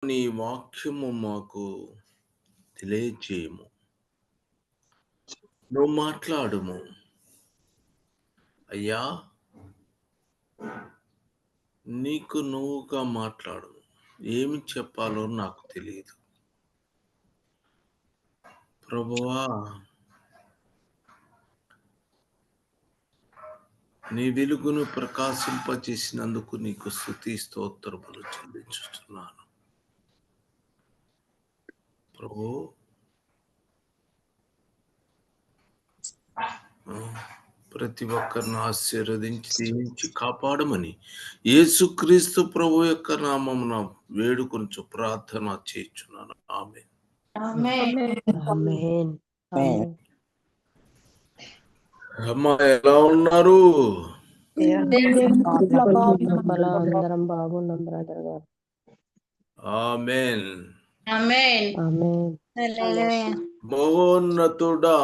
నీ వాక్యము మాకు తెలియజేయము. నువ్వు మాట్లాడుము అయ్యా, నీకు నువ్వుగా మాట్లాడు. ఏమి చెప్పాలో నాకు తెలియదు ప్రభువా. నీ వెలుగును ప్రకాశింపజేసినందుకు నీకు స్తుతి స్తోత్రములు చెల్లించుతున్నాను ప్రభు. ప్రతి ఒక్కరిని ఆశీర్వదించి దీవించి కాపాడమని యేసుక్రీస్తు ప్రభు యొక్క నామమున వేడుకొంచు ప్రార్థన చేయుచున్నాను. ఆమేన్. అమ్మా, ఎలా ఉన్నారు? అందరం బాగున్నాం బ్రదర్ గారు. ఆమేన్. ఆమేన్. మహోన్నతుడా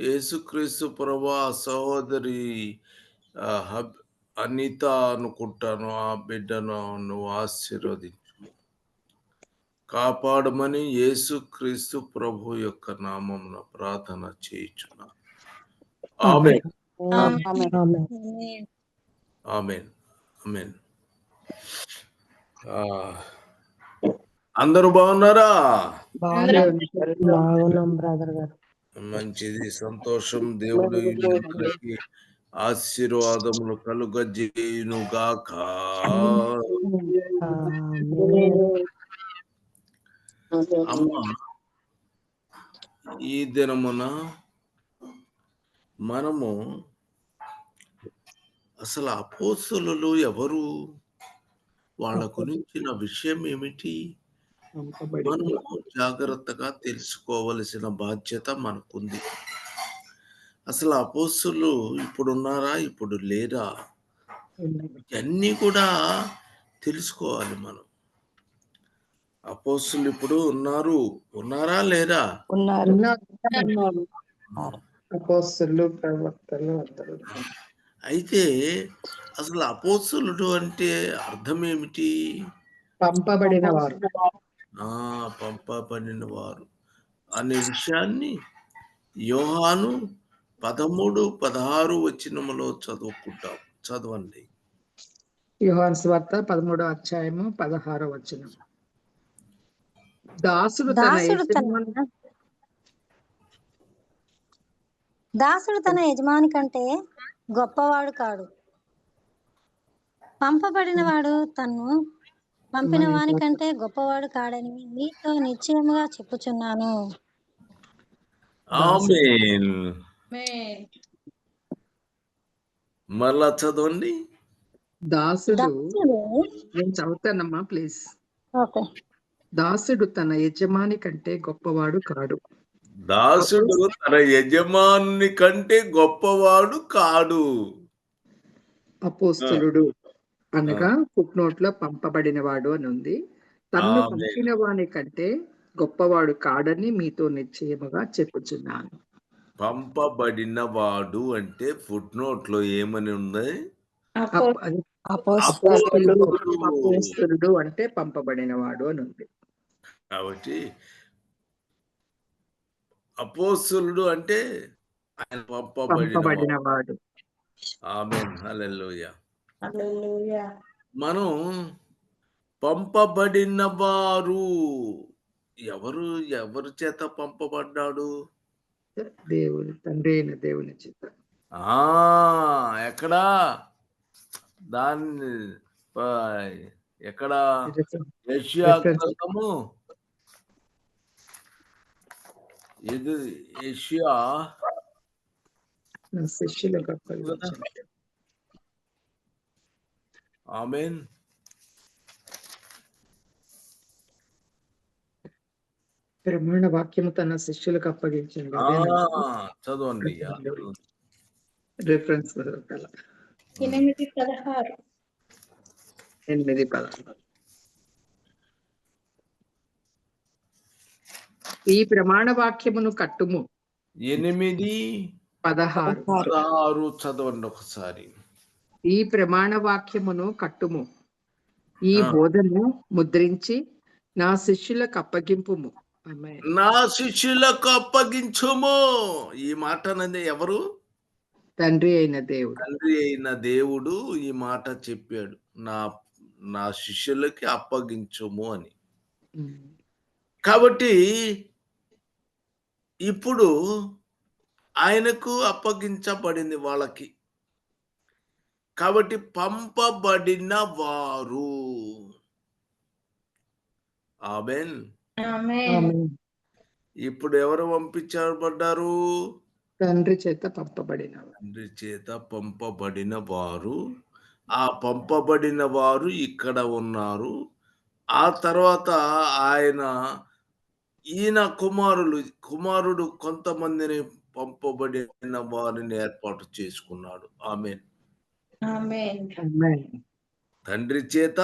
యేసుక్రీస్తు ప్రభా, సహోదరి అనిత అనుకుంటాను, ఆ బిడ్డను నువ్వు ఆశీర్వదించు కాపాడమని యేసుక్రీస్తు ప్రభు యొక్క నామమున ప్రార్థన చేయుచున్నాను. ఆమేన్. ఆమేన్. ఆమేన్. అందరూ బాగున్నారా? బాగున్నాం బ్రదర్ గారు. మంచిది, సంతోషం. దేవుడు అందరికీ ఆశీర్వాదములు కలుగజేయును గాక. అమ్మా, ఈ దినమున మనము అసలు అపోస్తలులు ఎవరు, వాళ్ళ గురించిన విషయం ఏమిటి, మనము జాగ్రత్తగా తెలుసుకోవలసిన బాధ్యత మనకుంది. అసలు అపోస్తలులు ఇప్పుడు ఉన్నారా, ఇప్పుడు లేరా, ఇవన్నీ కూడా తెలుసుకోవాలి మనం. అపోస్తలులు ఇప్పుడు ఉన్నారా లేరా? అపోస్తలులు, ప్రవక్తలు అందరూ. అయితే అసలు అపోస్తలుడు అంటే అర్థం ఏమిటి? పంపబడిన వారు. పంపబడిన వారు అనే విషయాన్ని యోహాను 13-16 వచనములో చదువుకుంటాం. చదవండి. యోహాను సువార్త 13వ అధ్యాయము 16వ వచనం. దాసుడు తన యజమాని కంటే గొప్పవాడు కాడు. పంపబడిన వాడు తన్ను పంపిన వాని కంటే గొప్పవాడు కాడని మీతో నిశ్చయముగా చెప్పుచున్నాను. ఆమేన్. మళ్ళా చదవండి. దాసుడు, నేను చదువుతానమ్మా ప్లీజ్. దాసుడు తన యజమాని కంటే గొప్పవాడు కాడు. దాసుడు తన యజమాని కంటే గొప్పవాడు కాడు. అపోస్తలుడు అనగా ఫుట్నోట్లో పంపబడిన వాడు అని ఉంది. తన్ను పంపిన వాని కంటే గొప్పవాడు కాడని మీతో నిశ్చయముగా చెప్పుచున్నాను. పంపబడిన వాడు అంటే ఫుట్నోట్లో ఏమని ఉంది? అపోస్తలుడు అంటే పంపబడిన వాడు అని ఉంది. కాబట్టి అపోస్తలుడు అంటే ఆయన పంపబడిన వాడు. ఆమేన్. హల్లెలూయా. మనం పంపబడిన వారు ఎవరు చేత పంపబడ్డాడు? దేవుని తండ్రి అయిన దేవుని చేత. ఎక్కడా దాన్ని ఎక్కడా? యెషయా గ్రంథము, ఇది యెషయా శిష్యులకు. ఆమేన్. ప్రమాణ వాక్యము తన శిష్యులకు అప్పగించండి. చదవండి. రిఫరెన్స్ 8:16. ఈ ప్రమాణ వాక్యమును కట్టుము. 8:16 చదవండి ఒకసారి. ఈ ప్రమాణ వాక్యమును కట్టుము, ఈ బోధను ముద్రించి నా శిష్యులకు అప్పగింపుము. ఆమేన్. నా శిష్యులకు అప్పగించుము. ఈ మాట అనేది ఎవరు? తండ్రి అయిన దేవుడు. తండ్రి అయిన దేవుడు ఈ మాట చెప్పాడు. నా నా శిష్యులకి అప్పగించుము అని. కాబట్టి ఇప్పుడు ఆయనకు అప్పగించబడింది వాళ్ళకి. కాబట్టి పంపబడిన వారు. ఆమేన్. ఆమేన్. ఇప్పుడు ఎవరు పంపించబడ్డారు? తండ్రి చేత పంపబడిన తండ్రి చేత పంపబడిన వారు. ఆ పంపబడిన వారు ఇక్కడ ఉన్నారు. ఆ తర్వాత ఈయన కుమారుడు కొంతమందిని పంపబడిన వారిని ఏర్పాటు చేసుకున్నాడు. ఆమేన్. ఆమేన్. తండ్రి చేత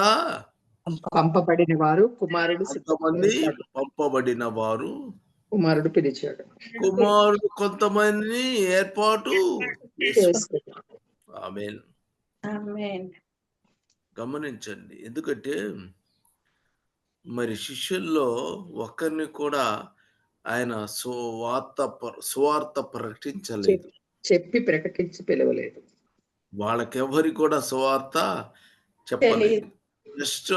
పంపబడిన వారు కుమారుడు కొంతమంది పంపబడిన వారు, కుమారుడు పిలిచాడు. కుమారుడు కొంతమందిని ఏర్పాటు చేసుకున్నాడు. ఆమేన్. గమనించండి. ఎందుకంటే మరి శిష్యుల్లో ఒక్కరిని కూడా ఆయన సువార్త ప్రకటించలేదు. చెప్పి ప్రకటించి పిలవలేదు. వాళ్ళకెవరి కూడా సువార్త చెప్పలేదు. జస్ట్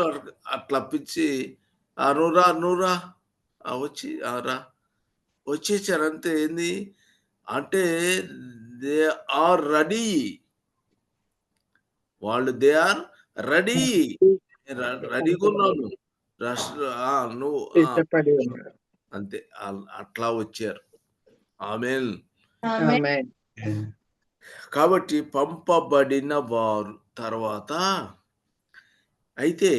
అట్లా పిచ్చి నూరా వచ్చి రా వచ్చేసారు అంతే. ఏంది అంటే దే ఆర్ రెడీ. వాళ్ళు దే ఆర్ రెడీ. రెడీగా ఉన్నాను. నువ్వు ఇష్టపడి ఉన్నాడు. అంతే. అట్లా వచ్చారు. ఆమేన్. ఆమేన్. కాబట్టి పంపబడిన వారు తర్వాత అయితే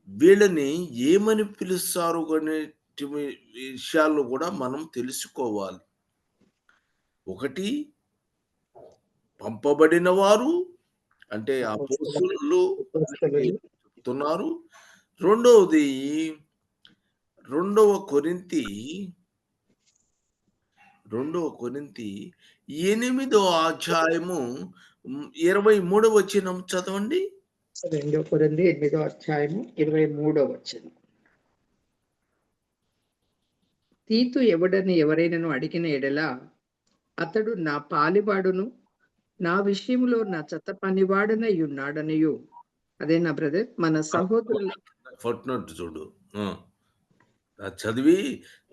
వీళ్ళని ఏమని పిలుస్తారు అనే విషయాలు కూడా మనం తెలుసుకోవాలి. ఒకటి పంపబడిన వారు అంటే అపోస్తలులు చెప్తున్నారు. రెండవది 2 కొరింథీ 8వ అధ్యాయము 23వ వచనం చదవండి. 2 కొరింథీ 8వ అధ్యాయము 23వ వచనం. తీతు ఎవడని ఎవరైనాను అడిగిన ఎడల అతడు నా పాలివాడును నా విషయంలో నా చెత్త పనివాడనై ఉన్నాడనియు. అదే నా బ్రదర్ మన సహోదరులు ఫుట్నోట్ చూడు. చదివి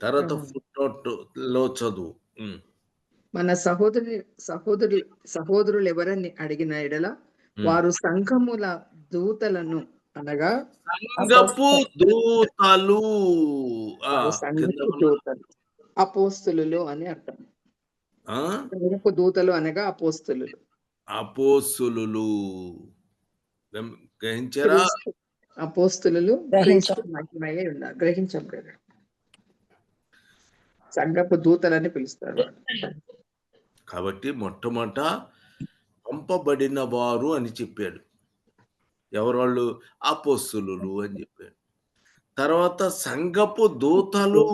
తర్వాత ఫుట్నోట్ లో చదువు. మన సహోదరులు ఎవరని అడిగిన ఎడల వారు సంఘముల దూతలను అనగా సంఘపు దూతలు అపోస్తులు అని అర్థం. సంఘపు దూతలు అనగా అపోస్తులు గ్రహించారా? అపోస్తులు క్రీస్తు మహిమయే ఉన్నారు. గ్రహించాం కదా. సంఘపు దూతలని పిలుస్తారు. కాబట్టి మొట్టమొదట పంపబడిన వారు అని చెప్పాడు. ఎవరు? అపోస్తులు అని చెప్పాడు. తర్వాత సంఘపు దూతలు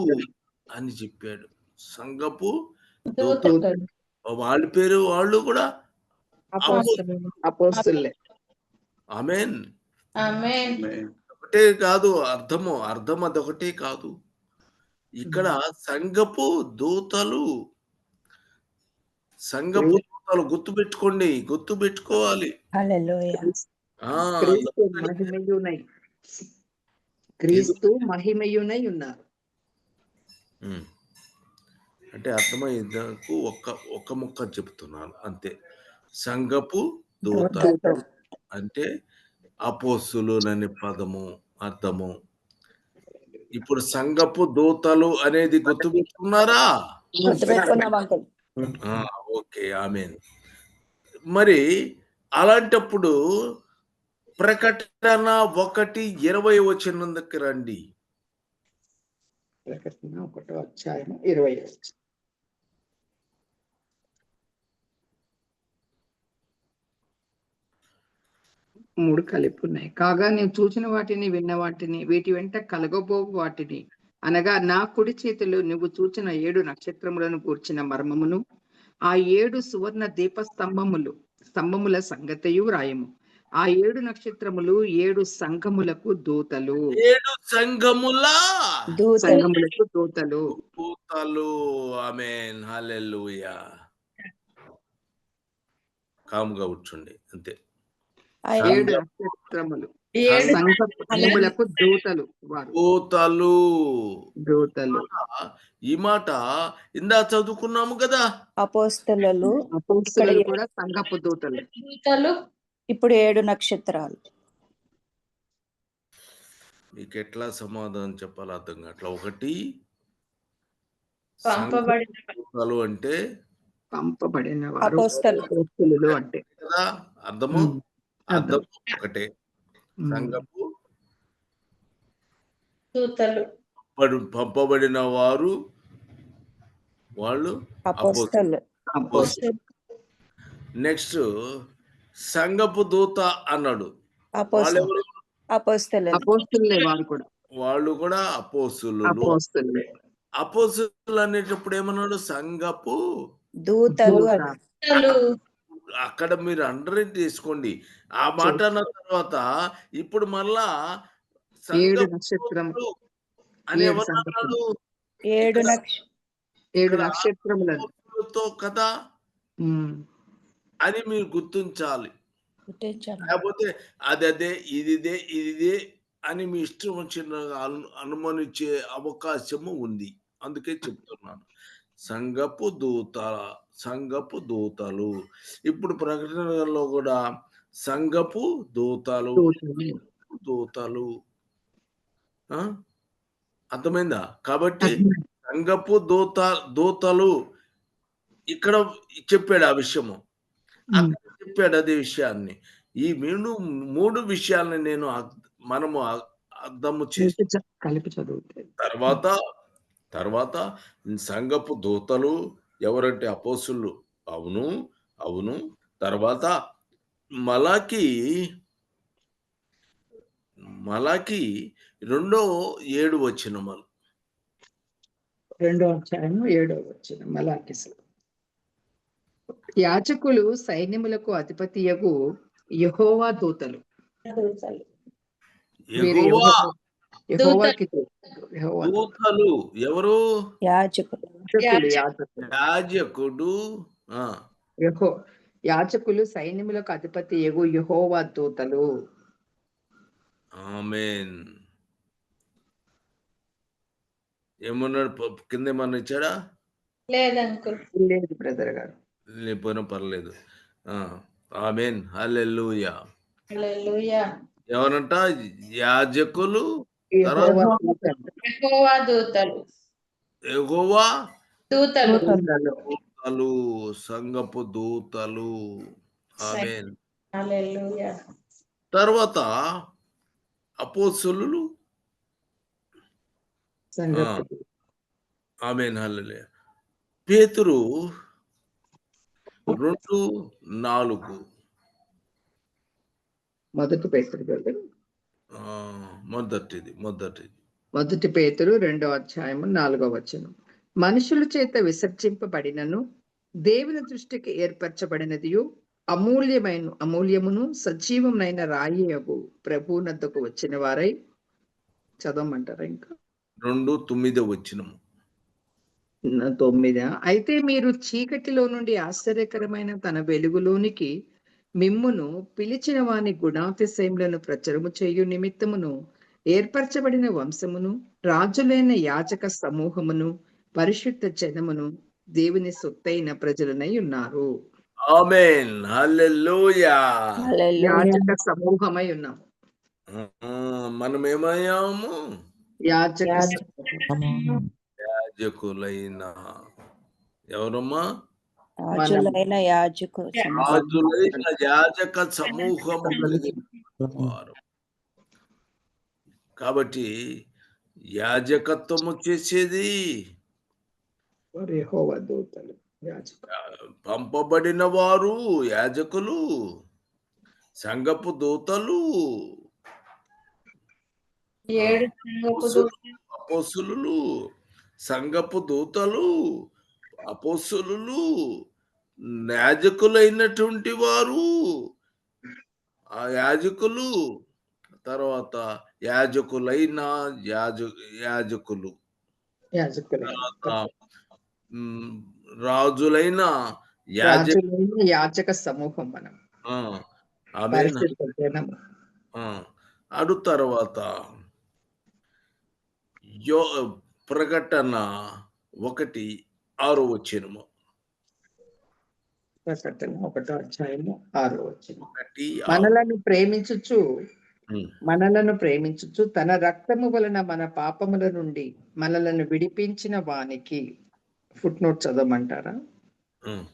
అని చెప్పాడు. సంఘపు దూతలు వాళ్ళ పేరు వాళ్ళు కూడా అపోస్తులే. ఆమేన్. ఒకటే కాదు అర్థం అదొకటే కాదు. ఇక్కడ సంఘపు దూతలు గుర్తుపెట్టుకోవాలి. క్రీస్తు మహిమయునై ఉన్నారు. అంటే అర్థమయ్యేందుకు ఒక్క ముక్క చెప్తున్నాను అంతే. సంఘపు దూతలు అంటే అపోస్తులు అనే పదము అర్థము. ఇప్పుడు సంఘపు దూతలు అనేది గుర్తుపెట్టుకున్నారా? ఓకే. ఆమేన్. మరి అలాంటప్పుడు ప్రకటన 1:20 వచనం దగ్గర రండి. ప్రకటన 1వ అధ్యాయం 20వ వచనం. 3 కలిపి ఉన్నాయి. కాగా నేను చూసిన వాటిని విన్న వాటిని వీటి వెంట కలగబోవు వాటిని అనగా నా కుడి చేతిలో నువ్వు చూచిన 7 నక్షత్రములను కూర్చిన మర్మమును ఆ 7 సువర్ణ దీప స్తంభముల సంగతియు రాయము. ఆ 7 నక్షత్రములు 7 సంఘములకు దూతలు. 7 సంఘముల దూతలు సంఘములకు దూతలు. దూతలు. ఆమేన్. హల్లెలూయా. కాముగా కూర్చోండి అంతే. ఆ 7 నక్షత్రములు ఏడు సంఘములకు దూతలు వారు. దూతలు. దూతలు. ఈ మాట ఇందా చదువుకున్నాము కదా. అపోస్తలు అపోస్తలులు కూడా సంఘపు దూతలు. దూతలు ఇప్పుడు 7 నక్షత్రాలు. మీకు ఎట్లా సమాధానం చెప్పాలి అర్థం కావట్లా. ఒకటి పంపబడిన దూతలు అంటే పంపబడిన వారు అపోస్తలు అపోస్తలులు అంటే కదా అర్థము. అర్థం. అర్థం ఒకటే. సంఘపు దూతలు పంపబడిన వారు వాళ్ళు అపోస్తలు అపోస్తలు. నెక్స్ట్ సంఘపు దూత అన్నాడు. అపోస్తలు వాళ్ళెవరు? అపోస్తలు అపోస్తలులే వారు కూడా. వాళ్ళు కూడా అపోస్తులు. అపోస్తలులే. అపోస్తులు అనేటప్పుడు ఏమన్నాడు? సంఘపు. దూతలు దూత. అని. దూతలు అక్కడ మీరు అండర్లైన్ చేసుకోండి. ఆ మాట అన్న తర్వాత ఇప్పుడు మళ్ళా 7 సంఘపు నక్షత్రం దూతలు అని 7 ఎవరు సంఘములు. అన్నాడు? 7 7 నక్షత్రములను. అపోస్తులతో కదా ఉమ్. అని మీరు గుర్తించాలి. నక్షత్రాలు. లేకపోతే అదే ఇదిదే అని మీ ఇష్టం వచ్చిన అనుమానించే అవకాశము ఉంది. అందుకే చెప్తున్నాను. సంఘపు దూతలు. ఇప్పుడు ప్రకటనలో కూడా సంఘపు దూతలు. దూతలు. ఆ? అర్థమైందా? కాబట్టి సంఘపు దూతలు ఇక్కడ చెప్పాడు ఆ విషయము. అక్కడ చెప్పాడు అదే విషయాన్ని. ఈ మూడు విషయాలని మనము అర్థము చేసి కలిపి చదువుతే తర్వాత సంఘపు దూతలు ఎవరంటే అపోస్తులు. అవును. తర్వాత మలాకి 2:7 వచనములు. 2వ అధ్యాయము 7వ వచనం మలాకి. యాజకులు సైన్యములకు అధిపతియగు యెహోవా దూతలు. వీరు యెహోవాకి దూతలు ఎవరు? యాజకులు. యాజకులు సైన్యములకు అధిపతి యెహూ యెహోవా దూతలు. ఆమేన్. ఏమన్నాడు? కింద ఏమన్నా ఇచ్చాడా? లేదు అంకుల్. లేదు బ్రదర్ గారు. లేకపోయినా పర్లేదు. ఆమేన్. హల్లెలూయా. హల్లెలూయా. ఎవరంట? యాజకులు. యెహోవా దూతలు. యెహోవా దూతలు యెహోవా దూతలు దూతలు. సంఘపు దూతలు. ఆమేన్. హల్లెలూయా. తర్వాత అపోస్తలులు. సంఘపు. ఆమేన్. హల్లెలూయా. పేతురు 2:4. మొదటి పేతురు బ్రదర్. మొదటిది. మొదటి పేతురు 2వ అధ్యాయము 4వ వచనం. మనుషుల చేత విసర్జింపబడినను దేవుని దృష్టికి ఏర్పరచబడినదియు అమూల్యమును సజీవమైన రాయియగు ప్రభువునద్దకు వచ్చిన వారై. చదవమంటారా ఇంకా? 2:9 వచనం. 9. అయితే మీరు చీకటిలో నుండి ఆశ్చర్యకరమైన తన వెలుగులోనికి మిమ్మును పిలిచిన వాని గుణాతిశయములను ప్రచురము చేయు నిమిత్తమును ఏర్పరచబడిన వంశమును రాజులైన యాజక సమూహమును పరిశుద్ధ జనమును దేవుని సొత్తైన ప్రజలనై ఉన్నారు. ఆమేన్. హల్లెలూయా. యాజక సమూహమై ఉన్నాము. మనం ఏమయ్యాము? యాజకులైన ఎవరమ్మా? రాజులైన యాజక సమూహము వారు. కాబట్టి యాజకత్వము చేసేది యెహోవా దూతలు. పంపబడిన వారు యాజకులు, సంఘపు దూతలు, అపోస్తులు, సంఘపు దూతలు, అపోస్తులు, యాజకులైనటువంటి వారు. ఆ యాజకులు తర్వాత యాజకులైన యాజకులు యాజకులైన తర్వాత హ్మ్, రాజులైన రాజులైన యాచక సమూహం మనం ఆ! ఆమేన్. పరిశుద్ధ జనం. ఆ! అడు తర్వాత యో ప్రకటన 1:6 వచనము. ప్రకటన 1వ అధ్యాయము 6వ వచనం. 1:6. మనలను ప్రేమించుచు తన రక్తము వలన మన పాపముల నుండి మనలను విడిపించిన వానికి ఫుట్ నోట్ చదవమంటారా? హ్మ్.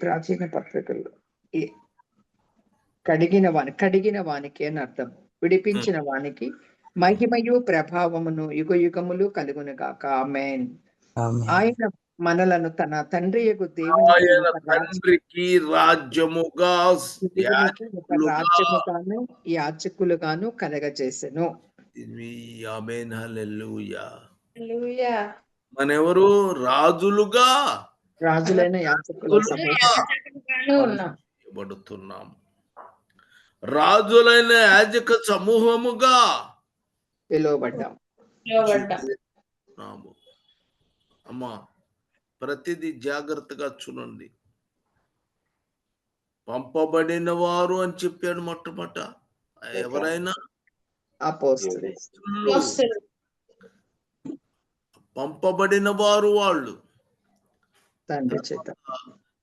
ప్రాచీన పత్రికల్లో కడిగిన వానికి అని అర్థం. విడిపించిన వానికి మహిమయు ప్రభావమును యుగ యుగములు కలుగును గాక. ఆమేన్. ఆయన మనలను తన తండ్రియగు ఆయన తండ్రికి రాజ్యముగా రాజ్యముగాను యాజకులుగాను కలగజేసెను. ఆమేన్. హల్లెలూయా. హల్లెలూయా. మనెవరు రాజులుగా రాజులైన యాజకుల సమూహం ఉన్నాం. చేయబడుతున్నాం. రాజులైన యాజక సమూహముగా పిలువబడ్డాం. నాము. అమ్మా ప్రతిదీ జాగ్రత్తగా చూడండి. పంపబడిన వారు అని చెప్పాడు మొట్టమొదట. ఎవరైనా అపోస్తలులు. పంపబడిన వారు వాళ్ళు. తండ్రి చేత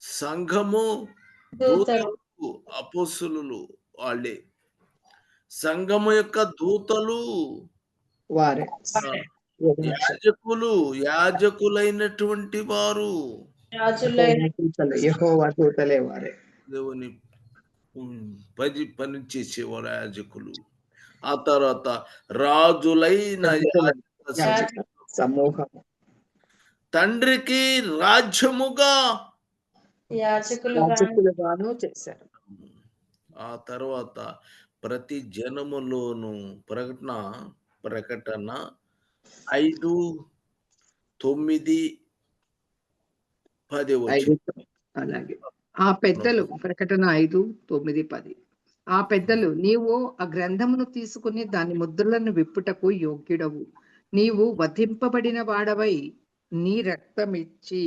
సంఘము దూతలు అపోస్తలులు వాళ్ళే. సంఘము యొక్క దూతలు వారే యాజకులైనటువంటి వారు యెహోవా దూతలే వారే. దేవుని పని చేసేవారు యాజకులు. ఆ తర్వాత రాజులైన యాజక సమూహం తండ్రికి రాజ్యముగా యాజకులుగాను చేశారు. ఆ తర్వాత ప్రతి జనములోను ప్రకటన 5, 9, 10 అలాగే ఆ పెద్దలు ప్రకటన 5, 9, 10 ఆ పెద్దలు నీవు ఆ గ్రంథమును తీసుకుని దాని ముద్రలను విప్పుటకు యోగ్యుడవు. నీవు వధింపబడిన వాడవై నీ రక్తమిచ్చి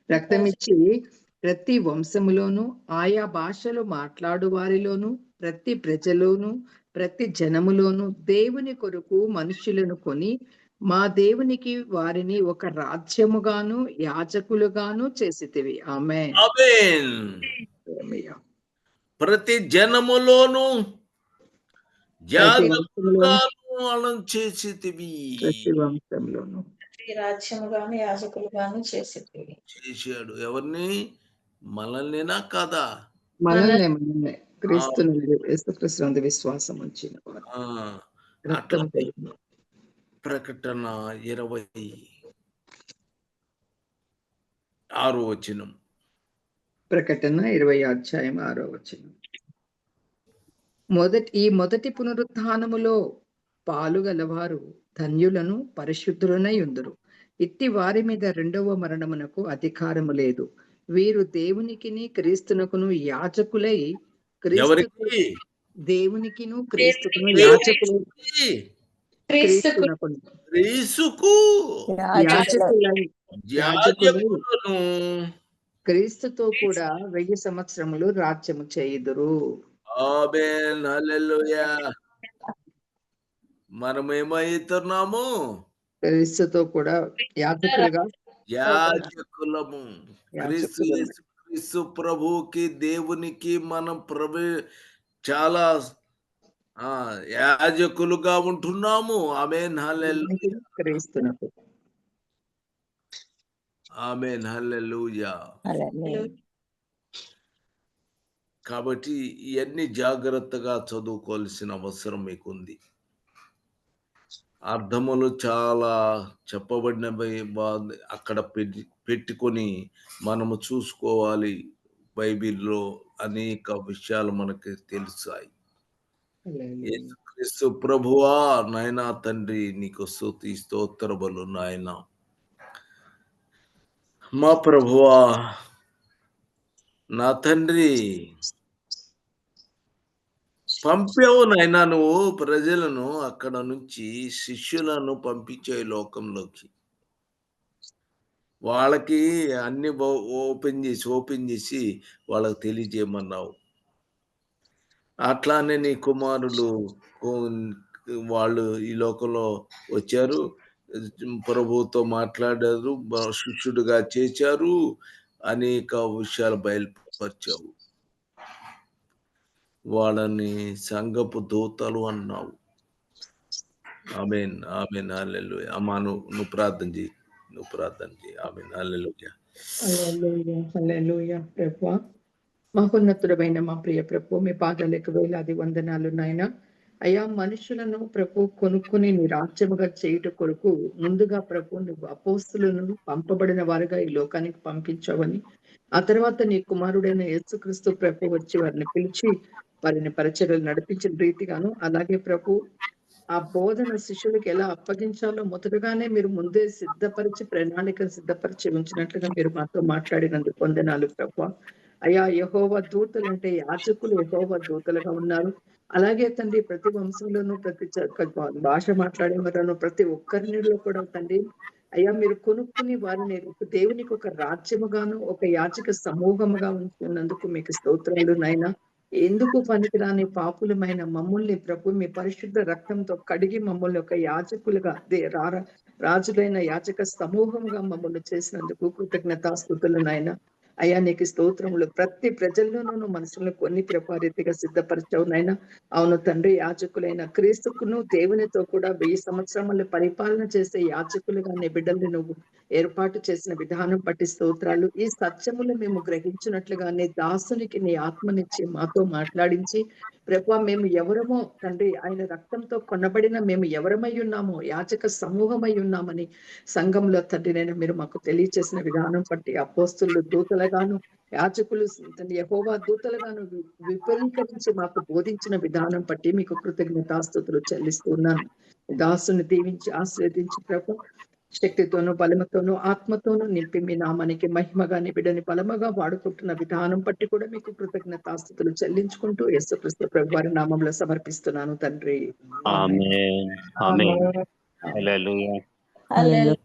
రక్తమిచ్చి ప్రతి వంశములోను ఆయా భాషలు మాట్లాడు వారిలోను ప్రతి ప్రజలోను ప్రతి జనములోను దేవుని కొరకు మనుషులను కొని మా దేవునికి వారిని ఒక రాజ్యముగాను యాజకులుగాను చేసితివి. ఆమేన్. ప్రతి జనములోను చేసితివి. ప్రతి వంశంలోను రాజ్యముగాను యాజకులుగాను చేశాడు. ఎవరిని? మనల్నినా కాదా? మనల్నే క్రీస్తు విశ్వాసం ఉంచిన ప్రకటన 26వ వచనం. ప్రకటన 20వ అధ్యాయం 6వ వచనం. మొదటి పునరుత్థానములో పాలుగలవారు ధన్యులను పరిశుద్ధులనై ఉందురు. ఇట్టి వారి మీద రెండవ మరణమునకు అధికారము లేదు. వీరు దేవునికిని క్రీస్తునకును యాజకులై దేవునికిను క్రీస్తుకును యాజకులై క్రీస్తుతో కూడా 1000 సంవత్సరములు రాజ్యము చేయుదురు. ఆమేన్. హల్లెలూయా. మనమేమైతున్నాము? క్రీస్తుతో కూడా యాజకులము. క్రీస్తు ప్రభువుకి దేవునికి మనం చాలా యాజకులుగా ఉంటున్నాము. ఆమేన్. హల్లెలూయా. క్రీస్తునకు. ఆమేన్. హల్లెలూయా. కాబట్టి ఇవన్నీ జాగ్రత్తగా చదువుకోవాల్సిన అవసరం మీకుంది. అర్థములు చాలా చెప్పబడినవి అక్కడ పెట్టుకొని మనము చూసుకోవాలి. బైబిల్లో అనేక విషయాలు మనకి తెలుసాయి. యేసుక్రీస్తు ప్రభువా, నాయనా తండ్రి నీకు స్తుతి స్తోత్రములు నాయనా. మా ప్రభువా, నా తండ్రి, పంపావు నాయనా నువ్వు ప్రజలను అక్కడ నుంచి, శిష్యులను పంపించావు ఈ లోకంలోకి. వాళ్ళకి అన్ని ఓపెన్ చేసి వాళ్ళకి తెలియజేయమన్నావు. అట్లానే నీ కుమారులు వాళ్ళు ఈ లోకంలో వచ్చారు, ప్రభువుతో మాట్లాడారు, శిష్యుడిగా చేశారు, అనేక విషయాలు బయలుపరిచావు. వాళ్ళని సంఘపు దూతలు అన్నావు. ఆమేన్, ఆమేన్, హల్లెలూయా. అమ్మా నువ్వు ప్రార్థన చేయి, ఆమేన్, హల్లెలూయా. హల్లెలూయా, హల్లెలూయా. ప్రభువా, మహోన్నతుడమైన మా ప్రియ ప్రభు, మీ పాదాలకు వేలాది వందనాలు నాయన. అయ్యా, మనుషులను ప్రభు కొనుక్కుని నీ రాజ్యముగా చేయుట కొరకు ముందుగా ప్రభు నువ్వు అపోస్తులను పంపబడిన వారుగా ఈ లోకానికి పంపించావని, ఆ తర్వాత నీ కుమారుడైన యేసుక్రీస్తు ప్రభు వచ్చి వారిని పిలిచి వారిని పరిచర్యలు నడిపించిన రీతిగాను, అలాగే ప్రభు ఆ బోధన శిష్యులకు ఎలా అప్పగించాలో మొదటగానే మీరు ముందే సిద్ధపరిచి ప్రణాళికను సిద్ధపరిచి ఉంచినట్లుగా మీరు మాతో మాట్లాడినందుకు వందనాలు ప్రభు. అయ్యా, యెహోవా దూతలు అంటే యాజకులు యెహోవా దూతలుగా ఉన్నారు. అలాగే తండ్రి, ప్రతి వంశంలోనూ ప్రతి భాష మాట్లాడేవారు ప్రతి ఒక్కరినిలో కూడా తండ్రి అయ్యా, మీరు కొనుక్కుని వారిని దేవునికి ఒక రాజ్యముగాను ఒక యాజక సమూహముగా ఉంచుకున్నందుకు మీకు స్తోత్రాలు నాయనా. ఎందుకు పనికిరాని పాపులమైన మమ్మల్ని ప్రభు మీ పరిశుద్ధ రక్తంతో కడిగి మమ్మల్ని ఒక యాజకులుగా రాజులైన యాజక సమూహంగా మమ్మల్ని చేసినందుకు కృతజ్ఞతాస్తుతులు నాయన. అయ్యా, నీకు స్తోత్రములు. ప్రతి ప్రజల్లోనూ మనసులో కొన్ని రీతిగా సిద్ధపరిచావు నాయన. అవును తండ్రి, యాజకులైన క్రీస్తుకును దేవునితో కూడా 1000 సంవత్సరములు పరిపాలన చేసే యాజకులుగా నీ బిడ్డల్ని నువ్వు ఏర్పాటు చేసిన విధానం బట్టి స్తోత్రాలు. ఈ సత్యములు మేము గ్రహించినట్లుగా నీ దాసునికి నీ ఆత్మనిచ్చి మాతో మాట్లాడించి ప్రభు, మేము ఎవరమో తండ్రి, ఆయన రక్తంతో కొనబడిన మేము ఎవరమై ఉన్నామో, యాజక సమూహమై ఉన్నామని సంఘంలో తండ్రి నేను మీరు మాకు తెలియచేసిన విధానం బట్టి అపోస్తులు దూతలుగాను యాజకులు యెహోవా దూతలుగాను విపరీకరించి మాకు బోధించిన విధానం బట్టి మీకు కృతజ్ఞతాస్తుతులు చెల్లిస్తున్నాను. దాసుని దీవించి ఆశీర్వదించి ప్రభు, శక్తితోనూ బలముతోనూ ఆత్మతోనూ నింపి మీ నామానికి మహిమగా నీ బిడ్డని బలముగా వాడుకుంటున్న విధానం బట్టి కూడా మీకు కృతజ్ఞతాస్తుతులు చెల్లించుకుంటూ యేసుక్రీస్తు ప్రభు వారి నామంలో సమర్పిస్తున్నాను తండ్రి. ఆమేన్, ఆమేన్, హల్లెలూయా. హల్లెలూయా.